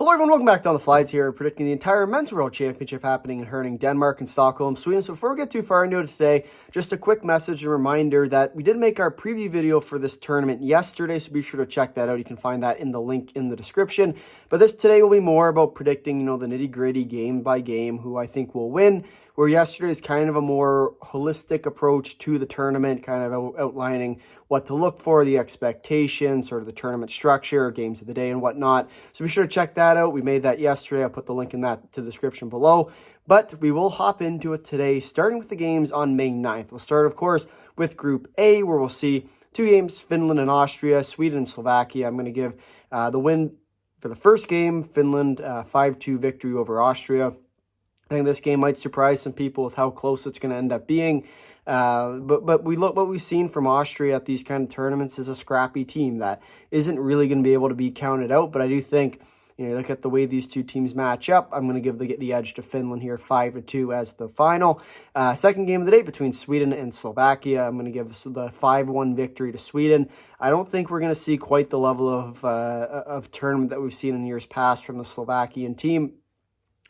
Hello everyone, welcome back to On the Flights here, predicting the entire Men's World Championship happening in Herning, Denmark and Stockholm, Sweden. So before we get too far into it today, just a quick message and reminder that we did make our preview video for this tournament yesterday, so be sure to check that out. You can find that in the link in the description. But today will be more about predicting, the nitty-gritty game by game, who I think will win, where yesterday is kind of a more holistic approach to the tournament, kind of outlining what to look for, the expectations, sort of the tournament structure, games of the day and whatnot. So be sure to check that out. We made that yesterday. I'll put the link in that to the description below. But we will hop into it today, starting with the games on May 9th. We'll start, of course, with Group A, where we'll see two games, Finland and Austria, Sweden and Slovakia. I'm going to give the win for the first game, Finland 5-2 victory over Austria. I think this game might surprise some people with how close it's going to end up being. But what we've seen from Austria at these kind of tournaments is a scrappy team that isn't really going to be able to be counted out. But I do think, look at the way these two teams match up. I'm going to give the edge to Finland here, 5-2 as the final. Second game of the day between Sweden and Slovakia. I'm going to give the 5-1 victory to Sweden. I don't think we're going to see quite the level of tournament that we've seen in years past from the Slovakian team.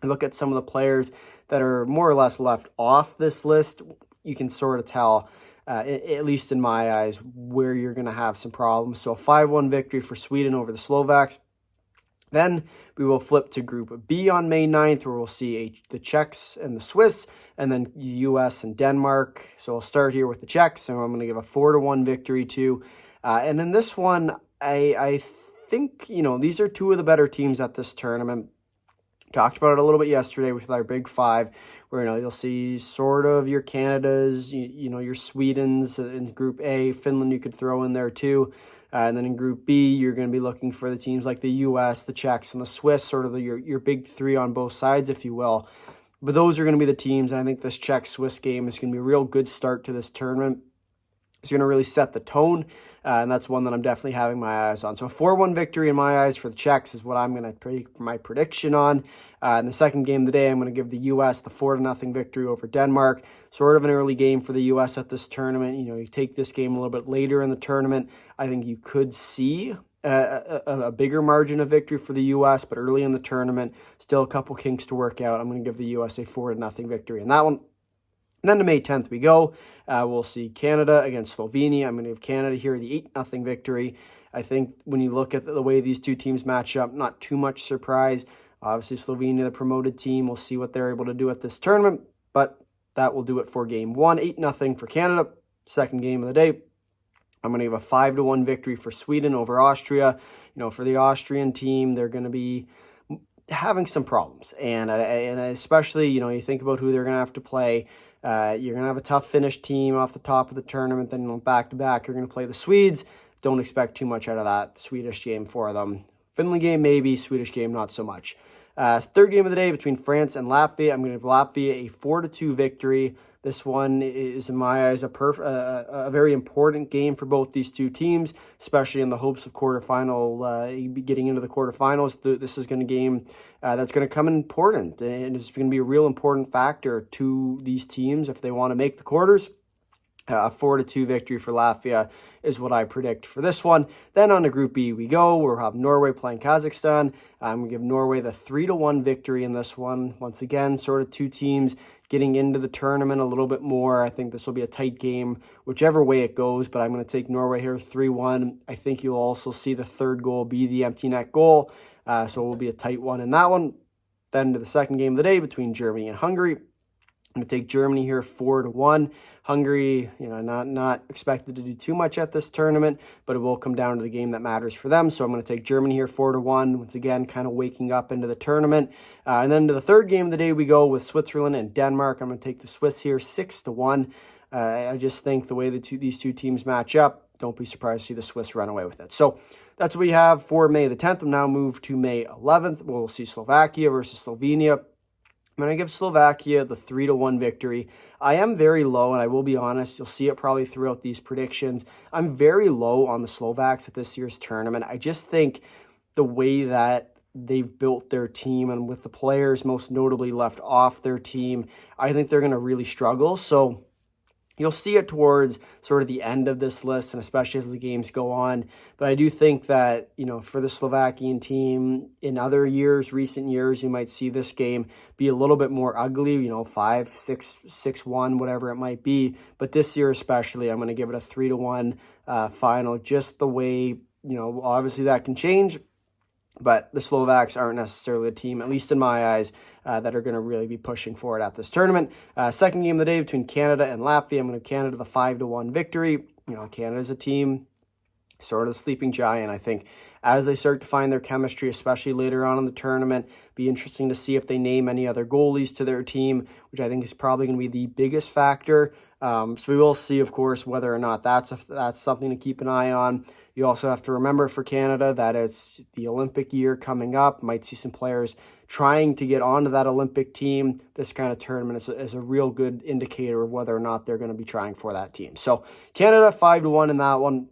Look at some of the players that are more or less left off this list. You can sort of tell, at least in my eyes, where you're going to have some problems. So a 5-1 victory for Sweden over the Slovaks. Then we will flip to Group B on May 9th, where we'll see the Czechs and the Swiss, and then US and Denmark. So I'll start here with the Czechs, and I'm going to give a 4-1 victory to. And then this one, I think, these are two of the better teams at this tournament. Talked about it a little bit yesterday with our Big Five, where you'll see sort of your Canadas, your Swedens in Group A, Finland you could throw in there too, and then in Group B you're going to be looking for the teams like the U.S., the Czechs, and the Swiss, sort of your big three on both sides, if you will. But those are going to be the teams, and I think this Czech-Swiss game is going to be a real good start to this tournament. It's going to really set the tone. And that's one that I'm definitely having my eyes on. So a 4-1 victory in my eyes for the Czechs is what I'm going to make my prediction on. In the second game of the day, I'm going to give the U.S. the 4-0 victory over Denmark. Sort of an early game for the U.S. at this tournament. You take this game a little bit later in the tournament, I think you could see a bigger margin of victory for the U.S., but early in the tournament, still a couple kinks to work out. I'm going to give the U.S. a 4-0 victory in that one. And then to May 10th we go. We'll see Canada against Slovenia. I'm going to give Canada here the 8-0 victory. I think when you look at the way these two teams match up, not too much surprise. Obviously, Slovenia, the promoted team, we'll see what they're able to do at this tournament. But that will do it for game one. 8-0 for Canada. Second game of the day, I'm going to give a 5-1 victory for Sweden over Austria. For the Austrian team, they're going to be having some problems. And especially, you think about who they're going to have to play. You're going to have a tough Finnish team off the top of the tournament. Then back-to-back, you're going to play the Swedes. Don't expect too much out of that Swedish game for them. Finland game, maybe. Swedish game, not so much. Third game of the day between France and Latvia. I'm going to give Latvia a 4-2 victory. This one is, in my eyes, a very important game for both these two teams, especially in the hopes of getting into the quarterfinals. This is going to be a game that's going to come important, and it's going to be a real important factor to these teams if they want to make the quarters. A 4-2 victory for Latvia is what I predict for this one. Then on to Group B we go. We'll have Norway playing Kazakhstan. I'm going to give Norway the 3-1 victory in this one. Once again, sort of two teams getting into the tournament a little bit more. I think this will be a tight game, whichever way it goes, but I'm going to take Norway here 3-1. I think you'll also see the third goal be the empty net goal, so it will be a tight one in that one. Then to the second game of the day between Germany and Hungary. I'm going to take Germany here 4-1. Hungary, not expected to do too much at this tournament, but it will come down to the game that matters for them. So I'm going to take Germany here 4-1. Once again, kind of waking up into the tournament. And then to the third game of the day, we go with Switzerland and Denmark. I'm going to take the Swiss here 6-1. I just think the way these two teams match up, don't be surprised to see the Swiss run away with it. So that's what we have for May the 10th. We'll now move to May 11th. We'll see Slovakia versus Slovenia. I'm going to give Slovakia the 3-1 victory. I am very low, and I will be honest, you'll see it probably throughout these predictions. I'm very low on the Slovaks at this year's tournament. I just think the way that they've built their team, and with the players most notably left off their team, I think they're going to really struggle. So You'll see it towards sort of the end of this list, and especially as the games go on. But I do think that, for the Slovakian team, in other years, recent years, you might see this game be a little bit more ugly, 5-6, 6-1, whatever it might be. But this year especially, I'm going to give it a 3-1 final, just the way, obviously that can change. But the Slovaks aren't necessarily a team, at least in my eyes, that are going to really be pushing for it at this tournament. Second game of the day between Canada and Latvia. I'm going to give Canada the 5-1 victory. Canada's a team, sort of sleeping giant. I think as they start to find their chemistry, especially later on in the tournament, be interesting to see if they name any other goalies to their team, which I think is probably going to be the biggest factor. So we will see, of course, whether or not that's something to keep an eye on. You also have to remember for Canada that it's the Olympic year coming up. Might see some players trying to get onto that Olympic team. This kind of tournament is a real good indicator of whether or not they're going to be trying for that team. So Canada 5-1 in that one.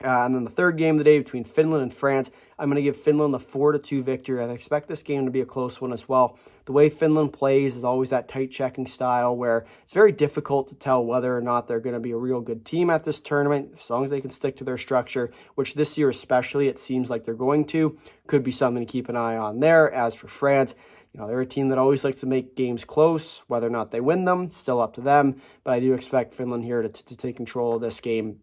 And then the third game of the day between Finland and France, I'm going to give Finland the 4-2 victory. I expect this game to be a close one as well. The way Finland plays is always that tight checking style where it's very difficult to tell whether or not they're going to be a real good team at this tournament, as long as they can stick to their structure, which this year especially it seems like they're going to. Could be something to keep an eye on there. As for France, they're a team that always likes to make games close. Whether or not they win them, still up to them. But I do expect Finland here to take control of this game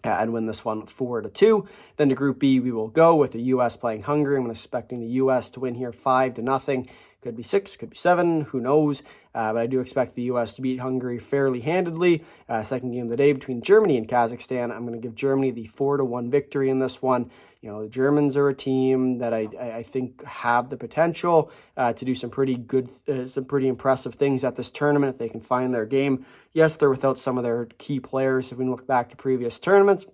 and win this one 4-2. Then to Group B, we will go with the U.S. playing Hungary. I'm expecting the U.S. to win here 5-0. Could be 6, could be 7, who knows? But I do expect the U.S. to beat Hungary fairly handedly. Second game of the day between Germany and Kazakhstan. I'm going to give Germany the 4-1 victory in this one. The Germans are a team that I think have the potential to do some pretty impressive things at this tournament if they can find their game. Yes, they're without some of their key players if we look back to previous tournaments,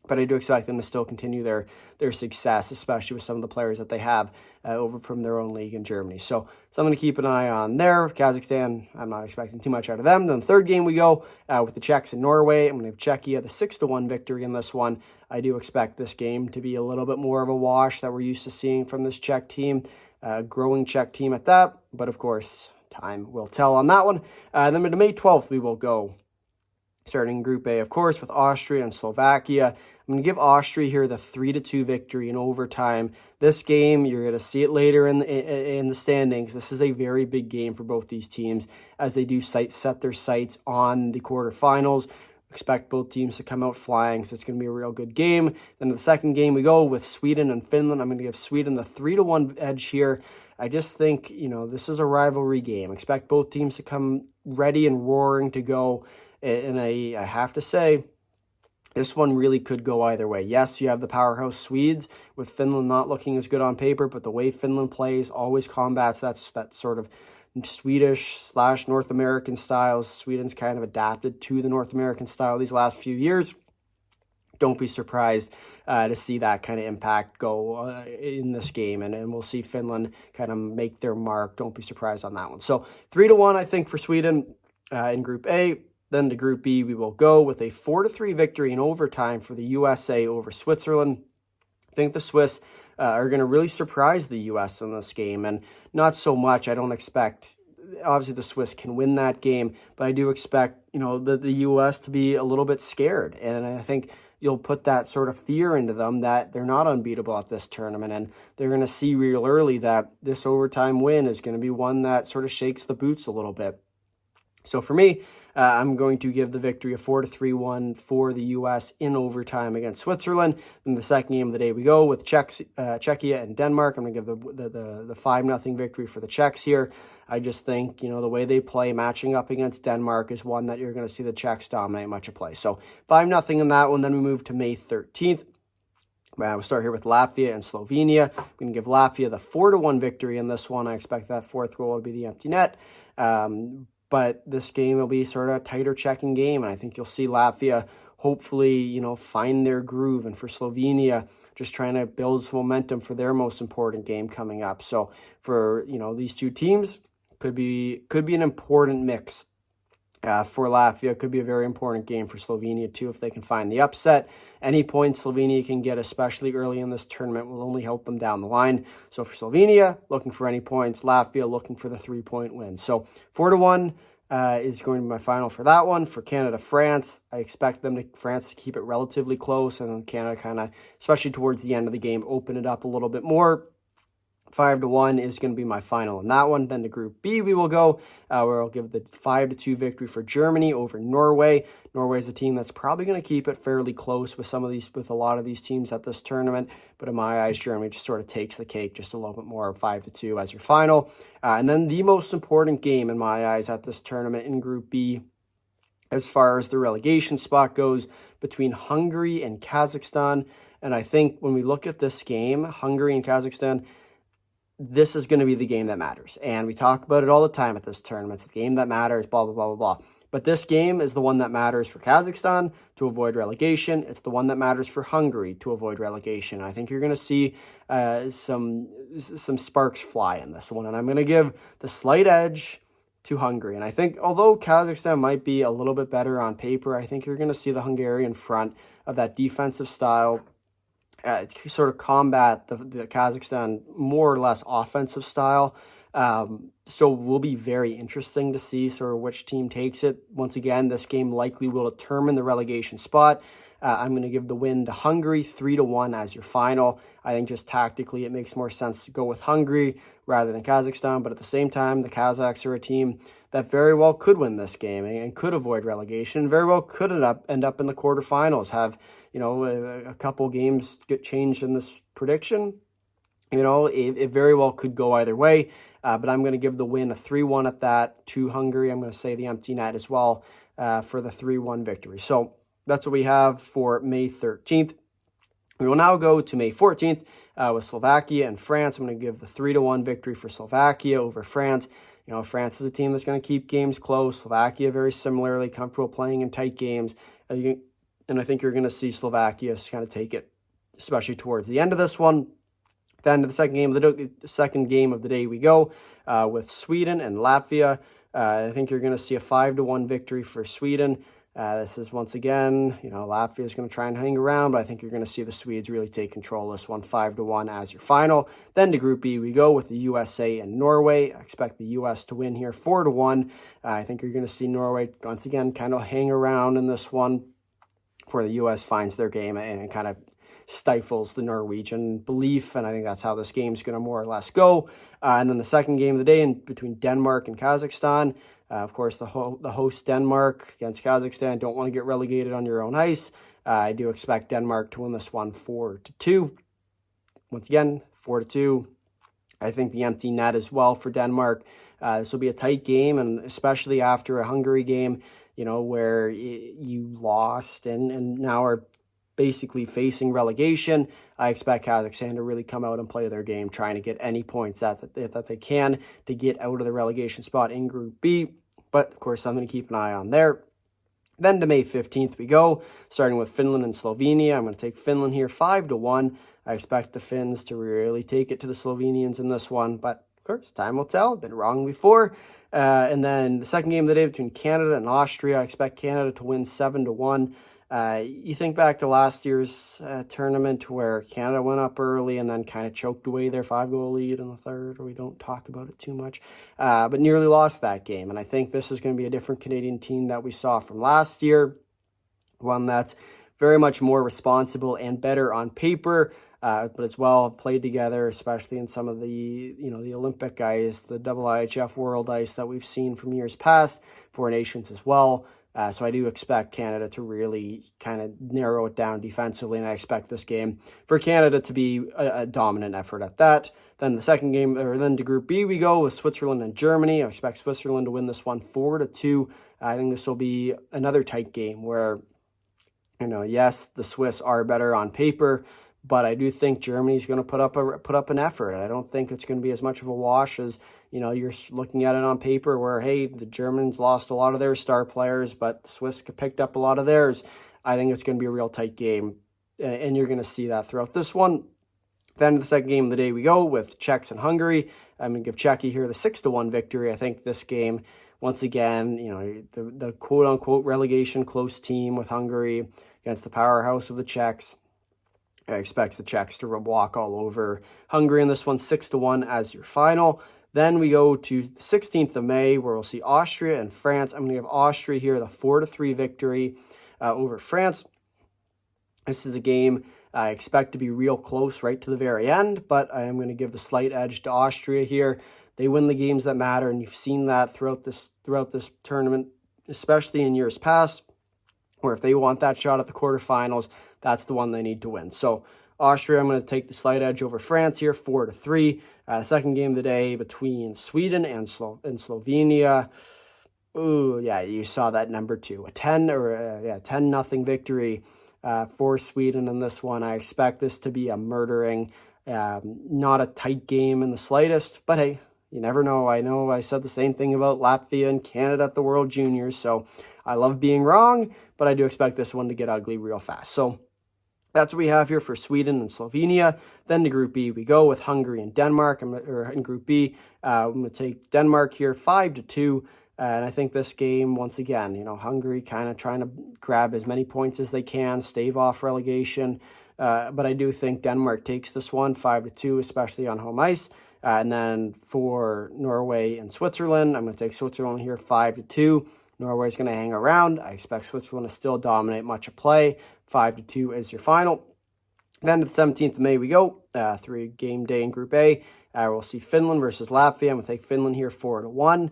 but I do expect them to still continue their success, especially with some of the players that they have over from their own league in Germany. So something to keep an eye on there. Kazakhstan, I'm not expecting too much out of them. Then the third game we go with the Czechs and Norway. I'm going to give Czechia the 6-1 victory in this one. I do expect this game to be a little bit more of a wash that we're used to seeing from this Czech team, growing Czech team at that. But of course, time will tell on that one. Then to May 12th, we will go starting Group A, of course, with Austria and Slovakia. I'm going to give Austria here the 3-2 victory in overtime. This game, you're going to see it later in the standings. This is a very big game for both these teams as they do set their sights on the quarterfinals. Expect both teams to come out flying, so it's going to be a real good game. Then the second game we go with Sweden and Finland. I'm going to give Sweden the 3-1 edge here. I just think, this is a rivalry game. Expect both teams to come ready and roaring to go. And I have to say, this one really could go either way. Yes, you have the powerhouse Swedes, with Finland not looking as good on paper, but the way Finland plays always combats that sort of Swedish/North American styles. Sweden's kind of adapted to the North American style these last few years. Don't be surprised to see that kind of impact go in this game, and we'll see Finland kind of make their mark. Don't be surprised on that one. So 3-1, I think, for Sweden in Group A. Then to Group B, we will go with a 4-3 victory in overtime for the USA over Switzerland. I think the Swiss are going to really surprise the U.S. in this game, and not so much. I don't expect, obviously the Swiss can win that game, but I do expect, the U.S. to be a little bit scared, and I think you'll put that sort of fear into them that they're not unbeatable at this tournament, and they're going to see real early that this overtime win is going to be one that sort of shakes the boots a little bit. So for me, I'm going to give the victory a 4-3 for the U.S. in overtime against Switzerland. Then the second game of the day we go with Czechia and Denmark. I'm going to give the 5-0 victory for the Czechs here. I just think, the way they play matching up against Denmark is one that you're going to see the Czechs dominate much of play. So 5-0 in that one. Then we move to May 13th. We'll start here with Latvia and Slovenia. We can give Latvia the 4-1 victory in this one. I expect that fourth goal to be the empty net. But this game will be sort of a tighter checking game, and I think you'll see Latvia hopefully, find their groove, and for Slovenia, just trying to build some momentum for their most important game coming up. So for, these two teams, could be an important mix for Latvia. Could be a very important game for Slovenia too if they can find the upset. Any points Slovenia can get, especially early in this tournament, will only help them down the line. So for Slovenia, looking for any points. Latvia looking for the 3-point win. So 4-1 is going to be my final for that one. For Canada-France, I expect France to keep it relatively close, and then Canada kind of, especially towards the end of the game, open it up a little bit more. 5-1 is going to be my final in that one. Then to Group B we will go, where I'll give the 5-2 victory for Germany over Norway. Norway is a team that's probably going to keep it fairly close with a lot of these teams at this tournament. But in my eyes, Germany just sort of takes the cake just a little bit more, 5-2 as your final. And then the most important game in my eyes at this tournament in Group B, as far as the relegation spot goes, between Hungary and Kazakhstan. And I think when we look at this game, Hungary and Kazakhstan, this is going to be the game that matters. And we talk about it all the time at this tournament. It's the game that matters, blah, blah, blah, blah, blah. But this game is the one that matters for Kazakhstan to avoid relegation. It's the one that matters for Hungary to avoid relegation. I think you're going to see some sparks fly in this one. And I'm going to give the slight edge to Hungary. And I think although Kazakhstan might be a little bit better on paper, I think you're going to see the Hungarian front of that defensive style sort of combat the Kazakhstan more or less offensive style. So will be very interesting to see sort of which team takes it. Once again, this game likely will determine the relegation spot. I'm going to give the win to Hungary, 3-1 as your final. I think just tactically it makes more sense to go with Hungary rather than Kazakhstan. But at the same time, the Kazakhs are a team that very well could win this game and could avoid relegation, very well could end up in the quarterfinals, have, a couple games get changed in this prediction. It very well could go either way. But I'm going to give the win a 3-1 at that to Hungary. I'm going to say the empty net as well for the 3-1 victory. So that's what we have for May 13th. We will now go to May 14th with Slovakia and France. I'm going to give the 3-1 victory for Slovakia over France. France is a team that's going to keep games close. Slovakia very similarly comfortable playing in tight games. And I think you're going to see Slovakia kind of take it, especially towards the end of this one. Then to the second game of the day we go with Sweden and Latvia. I think you're going to see a 5-1 victory for Sweden. This is once again, Latvia is going to try and hang around, but I think you're going to see the Swedes really take control of this one, 5-1 as your final. Then to Group B we go with the USA and Norway. I expect the US to win here, 4-1. I think you're going to see Norway once again kind of hang around in this one, where the US finds their game and kind of stifles the Norwegian belief, and I think that's how this game's going to more or less go. And then the second game of the day between Denmark and Kazakhstan. Of course, the host Denmark against Kazakhstan don't want to get relegated on your own ice. I do expect Denmark to win this one 4-2. Once again, 4-2. I think the empty net as well for Denmark. This will be a tight game, and especially after a Hungary game, where you lost and now are basically facing relegation. I expect Kazakhstan to really come out and play their game, trying to get any points that they can to get out of the relegation spot in Group B. But, of course, I'm going to keep an eye on there. Then to May 15th we go, starting with Finland and Slovenia. I'm going to take Finland here, 5-1. I expect the Finns to really take it to the Slovenians in this one. But, of course, time will tell. I've been wrong before. And then the second game of the day between Canada and Austria. I expect Canada to win 7-1. You think back to last year's tournament where Canada went up early and then kind of choked away their 5-goal lead in the third, or we don't talk about it too much, but nearly lost that game. And I think this is going to be a different Canadian team that we saw from last year, one that's very much more responsible and better on paper, but as well have played together, especially in some of the, the Olympic ice, the IIHF World ice that we've seen from years past, Four Nations as well. So I do expect Canada to really kind of narrow it down defensively, and I expect this game for Canada to be a dominant effort at that. Then the second game, or then to Group B we go with Switzerland and Germany. I expect Switzerland to win this one 4-2. I think this will be another tight game where, yes, the Swiss are better on paper, but I do think Germany's going to put up an effort. I don't think it's going to be as much of a wash as, you're looking at it on paper where, hey, the Germans lost a lot of their star players, but the Swiss picked up a lot of theirs. I think it's going to be a real tight game, and you're going to see that throughout this one. Then the second game of the day we go with Czechs and Hungary. I'm going to give Czechia here the 6-1 victory. I think this game, once again, the quote-unquote relegation close team with Hungary against the powerhouse of the Czechs. I expect the Czechs to walk all over Hungary in this one, 6-1 as your final. Then we go to the 16th of May, where we'll see Austria and France. I'm going to give Austria here the 4-3 victory over France. This is a game I expect to be real close right to the very end, but I am going to give the slight edge to Austria here. They win the games that matter, and you've seen that throughout this tournament, especially in years past, where if they want that shot at the quarterfinals, that's the one they need to win. So Austria, I'm going to take the slight edge over France here, 4-3. The second game of the day between Sweden and Slovenia. Ooh, yeah, you saw that number 2, a 10-0 victory for Sweden in this one. I expect this to be a murdering, not a tight game in the slightest, but hey, you never know. I know I said the same thing about Latvia and Canada at the World Juniors, so I love being wrong, but I do expect this one to get ugly real fast. So that's what we have here for Sweden and Slovenia. Then to Group B, we go with Hungary and Denmark. In Group B, I'm going to take Denmark here 5-2. And I think this game, once again, Hungary kind of trying to grab as many points as they can, stave off relegation. But I do think Denmark takes this one 5-2, especially on home ice. And then for Norway and Switzerland, I'm going to take Switzerland here 5-2. Norway's going to hang around. I expect Switzerland to still dominate much of play. 5-2 is your final. Then to the 17th of May we go. 3-game day in Group A. We'll see Finland versus Latvia. I'm going to take Finland here 4-1.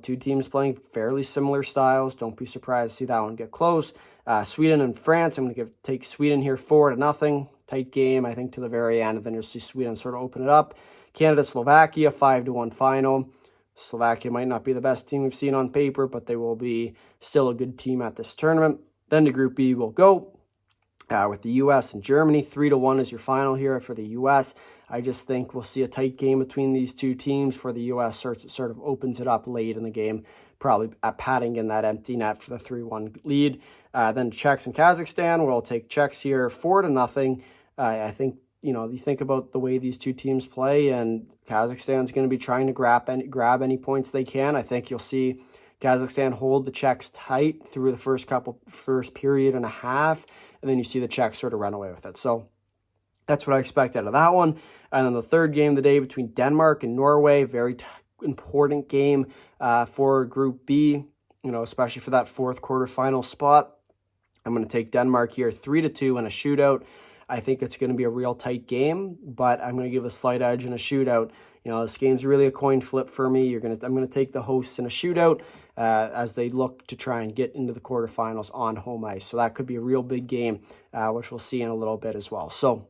Two teams playing fairly similar styles. Don't be surprised to see that one get close. Sweden and France. I'm going to take Sweden here 4-0. Tight game, I think, to the very end. And then you'll see Sweden sort of open it up. Canada, Slovakia, 5-1 final. Slovakia might not be the best team we've seen on paper, but they will be still a good team at this tournament. Then to Group B we'll go with the U.S. and Germany. 3-1 is your final here for the U.S. I just think we'll see a tight game between these two teams. For the U.S. sort of opens it up late in the game, probably padding in that empty net for the 3-1 lead. Then Czechs and Kazakhstan, we'll take Czechs here 4-0. I think, you think about the way these two teams play, and Kazakhstan's going to be trying to grab any points they can. I think you'll see Kazakhstan hold the Czechs tight through the first period and a half, and then you see the Czechs sort of run away with it. So that's what I expect out of that one. And then the third game of the day between Denmark and Norway, very important game for Group B, especially for that fourth quarterfinal spot. I'm going to take Denmark here 3-2 in a shootout. I think it's going to be a real tight game, but I'm going to give a slight edge in a shootout. This game's really a coin flip for me. I'm going to take the hosts in a shootout as they look to try and get into the quarterfinals on home ice. So that could be a real big game, which we'll see in a little bit as well. So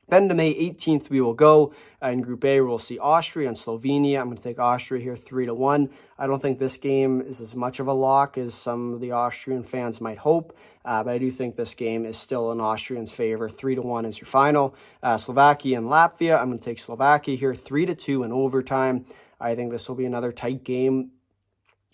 then to May 18th, we will go in Group A. We'll see Austria and Slovenia. I'm going to take Austria here 3-1. I don't think this game is as much of a lock as some of the Austrian fans might hope, but I do think this game is still in Austrians' favor. 3-1 is your final. Slovakia and Latvia. I'm going to take Slovakia here 3-2 in overtime. I think this will be another tight game.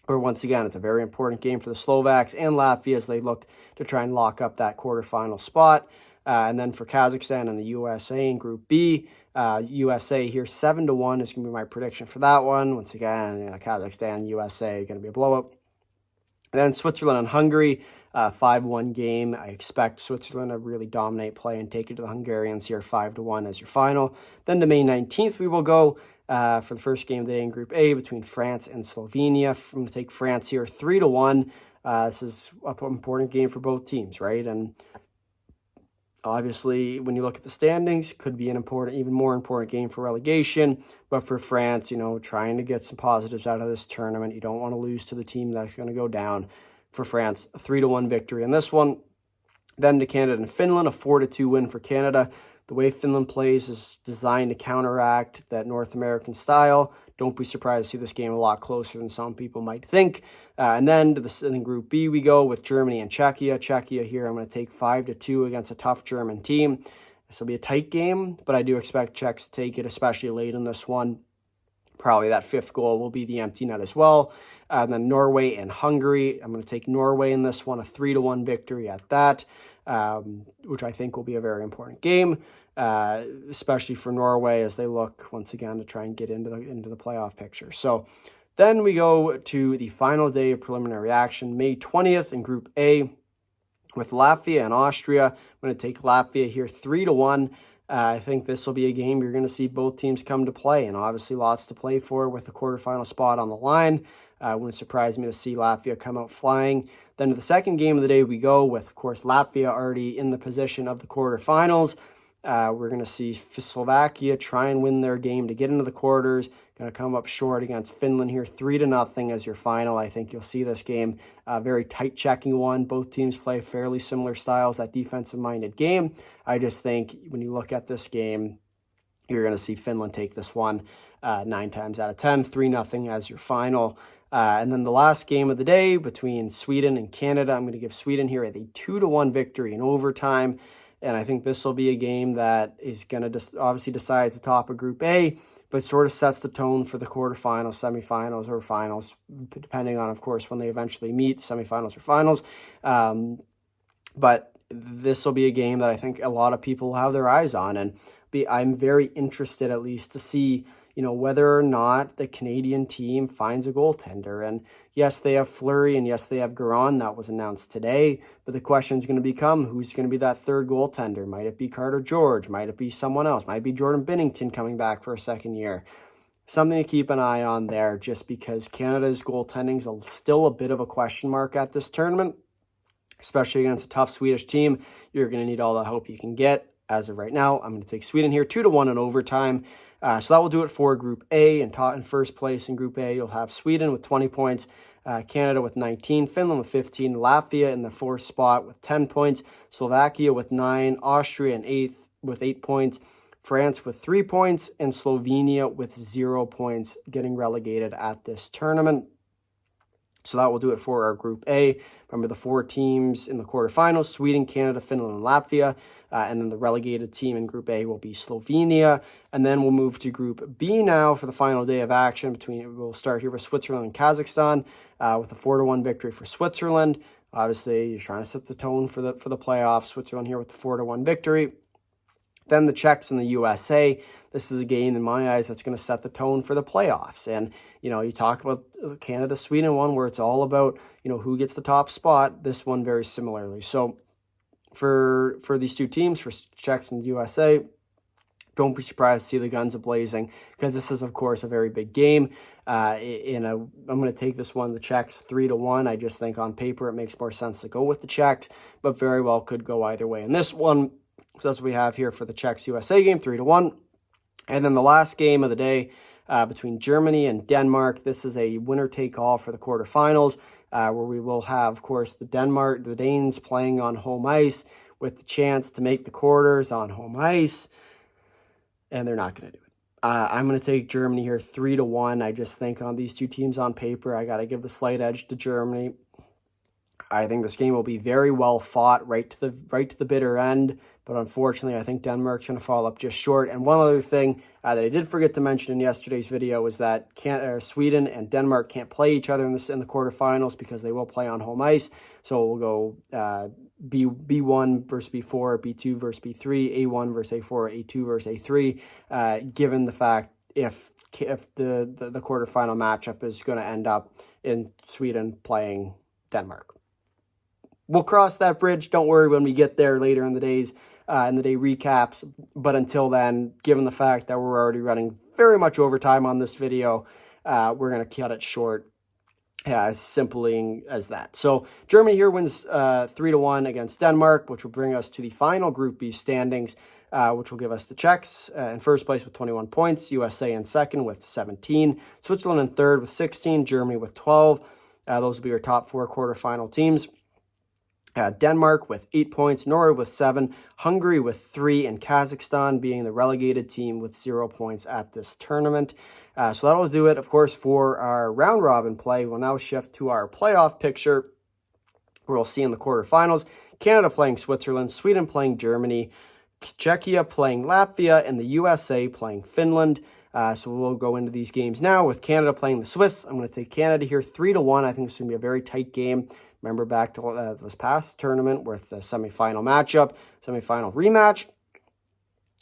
Or once again, it's a very important game for the Slovaks and Latvia as they look to try and lock up that quarterfinal spot. And then for Kazakhstan and the USA in Group B, USA here 7-1 is going to be my prediction for that one. Once again, Kazakhstan, USA going to be a blowout. And then Switzerland and Hungary, 5-1 game. I expect Switzerland to really dominate play and take it to the Hungarians here 5-1 as your final. Then to May 19th, we will go for the first game of the day in Group A between France and Slovenia. I'm going to take France here 3-1. This is an important game for both teams, right? And obviously, when you look at the standings, could be an even more important game for relegation. But for France, trying to get some positives out of this tournament, you don't want to lose to the team that's going to go down. For France, a 3-1 victory in this one. Then to Canada and Finland, a 4-2 win for Canada. The way Finland plays is designed to counteract that North American style. Don't be surprised to see this game a lot closer than some people might think. And then in Group B, we go with Germany and Czechia. Czechia here, I'm going to take 5-2 against a tough German team. This will be a tight game, but I do expect Czechs to take it, especially late in this one. Probably that fifth goal will be the empty net as well. And then Norway and Hungary. I'm going to take Norway in this one, a 3-1 victory at that, which I think will be a very important game, especially for Norway as they look once again to try and get into the playoff picture. So then we go to the final day of preliminary action, May 20th in Group A with Latvia and Austria. I'm going to take Latvia here 3-1. I think this will be a game you're going to see both teams come to play, and obviously lots to play for with the quarterfinal spot on the line. Wouldn't surprise me to see Latvia come out flying. Then to the second game of the day we go with, of course, Latvia already in the position of the quarterfinals. We're going to see Slovakia try and win their game to get into the quarters. Going to come up short against Finland here, 3-0 as your final. I think you'll see this game a very tight checking one. Both teams play fairly similar styles, that defensive-minded game. I just think when you look at this game, you're going to see Finland take this one 9 times out of 10, 3-0 as your final. And then the last game of the day between Sweden and Canada, I'm going to give Sweden here a 2-1 victory in overtime. And I think this will be a game that is going to obviously decide the top of Group A, but sort of sets the tone for the quarterfinals, semifinals, or finals, depending on, of course, when they eventually meet, semifinals or finals. But this will be a game that I think a lot of people have their eyes on, and I'm very interested at least to see, whether or not the Canadian team finds a goaltender. And yes, they have Fleury, and yes, they have Garon. That was announced today. But the question is going to become, who's going to be that third goaltender? Might it be Carter George? Might it be someone else? Might it be Jordan Binnington coming back for a second year? Something to keep an eye on there, just because Canada's goaltending is still a bit of a question mark at this tournament, especially against a tough Swedish team. You're going to need all the help you can get. As of right now, I'm going to take Sweden here, 2-1 in overtime. So that will do it for Group A. And in first place in Group A, you'll have Sweden with 20 points, Canada with 19, Finland with 15, Latvia in the 4th spot with 10 points, Slovakia with 9, Austria in 8th with 8 points, France with 3 points, and Slovenia with 0 points, getting relegated at this tournament. So that will do it for our Group A. Remember the 4 teams in the quarterfinals: Sweden, Canada, Finland, and Latvia. And then the relegated team in Group A will be Slovenia. And then we'll move to Group B now for the final day of action. We'll start here with Switzerland and Kazakhstan with a 4-1 victory for Switzerland. Obviously, you're trying to set the tone for the playoffs. Switzerland here with the 4-1 victory. Then the Czechs and the USA. This is a game, in my eyes, that's going to set the tone for the playoffs. And, you talk about Canada-Sweden one where it's all about, who gets the top spot. This one very similarly. So for these two teams, for Czechs and USA, don't be surprised to see the guns a-blazing, because this is, of course, a very big game. I'm going to take this one, the Czechs, 3-1. I just think on paper it makes more sense to go with the Czechs, but very well could go either way in this one. So that's what we have here for the Czechs-USA game, 3-1. And then the last game of the day between Germany and Denmark. This is a winner-take-all for the quarterfinals, where we will have, of course, the Danes playing on home ice with the chance to make the quarters on home ice, and they're not going to do it. I'm going to take Germany here, 3-1. I just think on these two teams on paper, I got to give the slight edge to Germany. I think this game will be very well fought right to the bitter end, but unfortunately, I think Denmark's going to fall up just short. And one other thing that I did forget to mention in yesterday's video was that Sweden and Denmark can't play each other in the quarterfinals because they will play on home ice. So we'll go B1 versus B4, B2 versus B3, A1 versus A4, A2 versus A3, given the fact if the quarterfinal matchup is going to end up in Sweden playing Denmark. We'll cross that bridge. Don't worry when we get there later in the days, in the day recaps. But until then, given the fact that we're already running very much overtime on this video, we're going to cut it short. As simply as that. So Germany here wins 3-1 against Denmark, which will bring us to the final Group B standings, which will give us the Czechs in first place with 21 points, USA in second with 17, Switzerland in third with 16, Germany with 12. Those will be our top 4 quarterfinal teams. Denmark with 8 points, Norway with 7, Hungary with 3, and Kazakhstan being the relegated team with 0 points at this tournament. So that'll do it, of course, for our round-robin play. We'll now shift to our playoff picture, where we'll see in the quarterfinals, Canada playing Switzerland, Sweden playing Germany, Czechia playing Latvia, and the USA playing Finland. So we'll go into these games now with Canada playing the Swiss. I'm going to take Canada here 3-1. I think it's going to be a very tight game. Remember back to this past tournament with the semifinal rematch.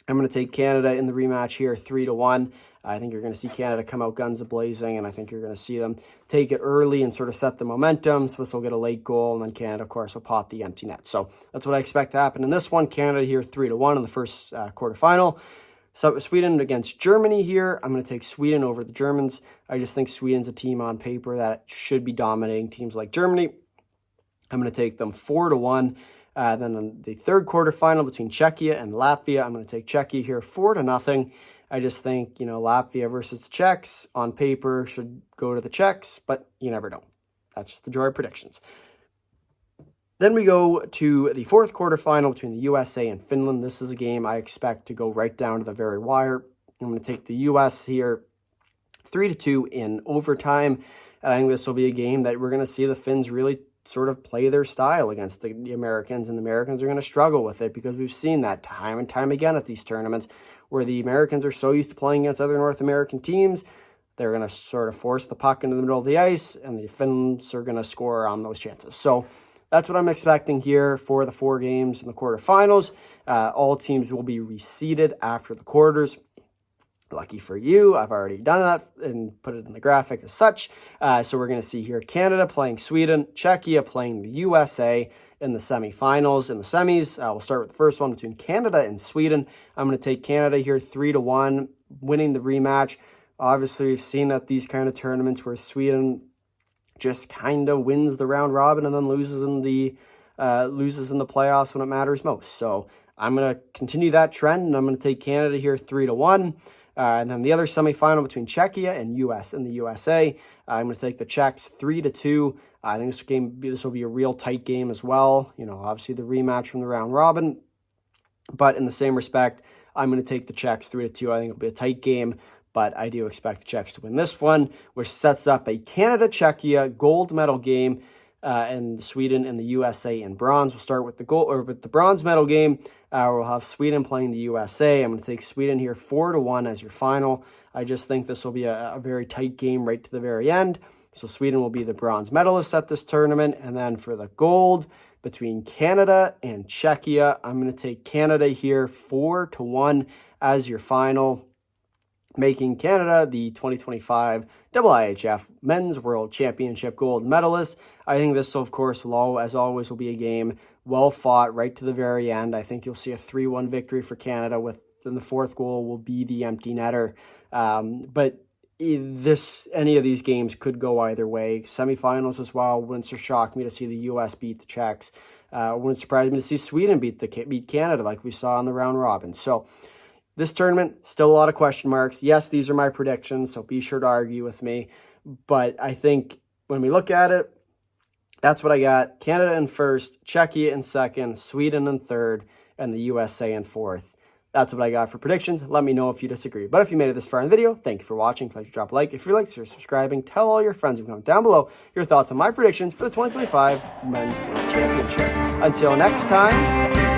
I'm going to take Canada in the rematch here 3-1. I think you're going to see Canada come out guns a-blazing, and I think you're going to see them take it early and sort of set the momentum. Swiss will get a late goal, and then Canada, of course, will pot the empty net. So that's what I expect to happen in this one. Canada here 3-1 in the first quarterfinal. So Sweden against Germany here. I'm going to take Sweden over the Germans. I just think Sweden's a team on paper that should be dominating teams like Germany. I'm going to take them 4-1. Then in the third quarterfinal between Czechia and Latvia, I'm going to take Czechia here 4-0. I just think, Latvia versus the Czechs on paper should go to the Czechs, but you never know. That's just the joy of predictions. Then we go to the fourth quarterfinal between the USA and Finland. This is a game I expect to go right down to the very wire. I'm going to take the US here 3-2 in overtime. And I think this will be a game that we're going to see the Finns really sort of play their style against the Americans, and the Americans are going to struggle with it because we've seen that time and time again at these tournaments where the Americans are so used to playing against other North American teams. They're going to sort of force the puck into the middle of the ice, and the Finns are going to score on those chances. So that's what I'm expecting here for the 4 games in the quarterfinals. All teams will be reseeded after the quarters. Lucky for you, I've already done that and put it in the graphic as such. So we're going to see here Canada playing Sweden, Czechia playing the USA in the semifinals. In the semis, we'll start with the first one between Canada and Sweden. I'm going to take Canada here 3-1, winning the rematch. Obviously, we've seen that these kind of tournaments where Sweden just kind of wins the round robin and then loses in the playoffs when it matters most. So I'm going to continue that trend, and I'm going to take Canada here 3-1. And then the other semifinal between Czechia and the USA. I'm going to take the Czechs 3-2. I think this will be a real tight game as well. Obviously the rematch from the round robin. But in the same respect, I'm going to take the Czechs 3-2. I think it'll be a tight game, but I do expect the Czechs to win this one, which sets up a Canada-Czechia gold medal game, and Sweden and the USA in bronze. We'll start with the bronze medal game. We'll have Sweden playing the USA. I'm going to take Sweden here 4-1 as your final. I just think this will be a very tight game right to the very end. So Sweden will be the bronze medalists at this tournament. And then for the gold between Canada and Czechia, I'm going to take Canada here 4-1 as your final, making Canada the 2025 IIHF Men's World Championship gold medalist. I think this, of course, as always, will be a game well fought right to the very end. I think you'll see a 3-1 victory for Canada, within the fourth goal will be the empty netter. But any of these games could go either way. Semifinals as well. Wouldn't shock me to see the US beat the Czechs. Wouldn't surprise me to see Sweden beat Canada like we saw in the round robin. So this tournament, still a lot of question marks. Yes, these are my predictions, so be sure to argue with me. But I think when we look at it, that's what I got. Canada in first, Czechia in second, Sweden in third, and the USA in fourth. That's what I got for predictions. Let me know if you disagree. But if you made it this far in the video, thank you for watching. Please drop a like. If you like, consider subscribing. Tell all your friends and comment down below your thoughts on my predictions for the 2025 Men's World Championship. Until next time, see you.